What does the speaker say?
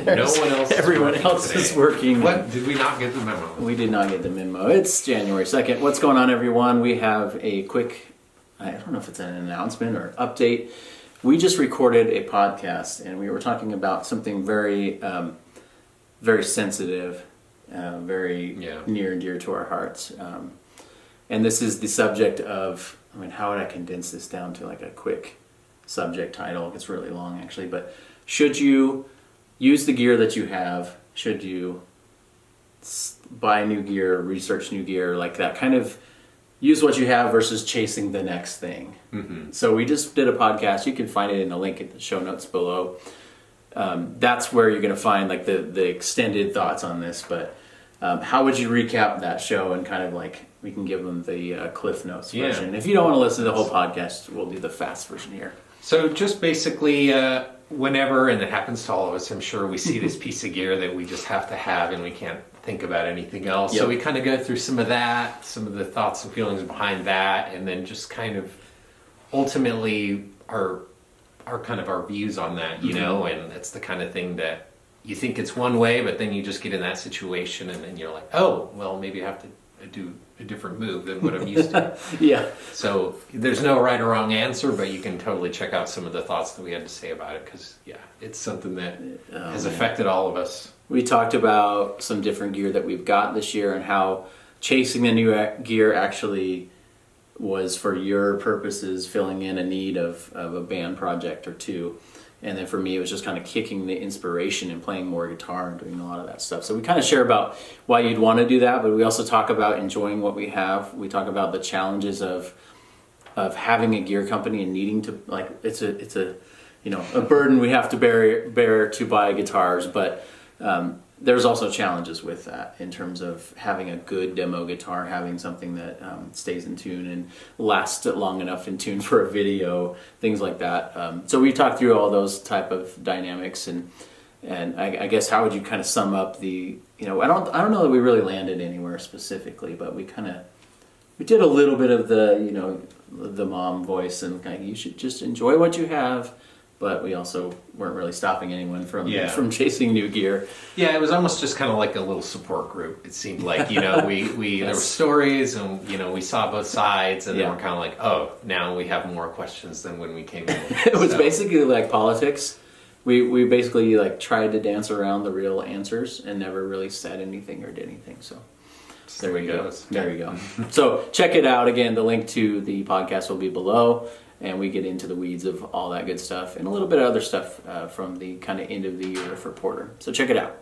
No one else. Everyone else is working. What? Did we not get the memo? We did not get the memo. It's January 2nd. What's going on, everyone? We have a quick, I don't know if it's an announcement or update. We just recorded a podcast and we were talking about something very, very sensitive, very near and dear to our hearts. And this is the subject of, how would I condense this down to like a quick subject title? It's really long actually, but should you use the gear that you have? Should you buy new gear, research new gear, like that kind of use what you have versus chasing the next thing? Mm-hmm. So we just did a podcast. You can find it in a link in the show notes below. That's where you're going to find like the extended thoughts on this. But how would you recap that show and kind of like, we can give them the Cliff Notes version. If you don't want to listen to the whole podcast, we'll do the fast version here. So just basically, whenever, and it happens to all of us, I'm sure we see this piece of gear that we just have to have and we can't think about anything else. Yep. So we kind of go through some of that, some of the thoughts and feelings behind that, and then just kind of ultimately our kind of our views on that, you know, and it's the kind of thing that you think it's one way, but then you just get in that situation and then you're like, oh, well, maybe I have to do a different move than what I'm used to. Yeah. So there's no right or wrong answer, but you can totally check out some of the thoughts that we had to say about it because, it's something that has affected all of us. We talked about some different gear that we've got this year and how chasing the new gear actually was for your purposes filling in a need of a band project or two. And then for me, it was just kind of kicking the inspiration and playing more guitar and doing a lot of that stuff. So we kind of share about why you'd want to do that, but we also talk about enjoying what we have. We talk about the challenges of having a gear company and needing to, like, it's a burden we have to bear to buy guitars, but there's also challenges with that in terms of having a good demo guitar, having something that stays in tune and lasts long enough in tune for a video, things like that. So we talked through all those type of dynamics, and I guess how would you kind of sum up the, I don't know that we really landed anywhere specifically, but we did a little bit of the mom voice and kind of, you should just enjoy what you have. But we also weren't really stopping anyone from chasing new gear. Yeah, it was almost just kind of like a little support group. It seemed like, we there were stories and, we saw both sides and then we're kind of like, oh, now we have more questions than when we came in. It was basically like politics. We basically like tried to dance around the real answers and never really said anything or did anything. So there we go. There we go. So check it out. Again, the link to the podcast will be below. And we get into the weeds of all that good stuff and a little bit of other stuff from the kind of end of the year for Porter. So check it out.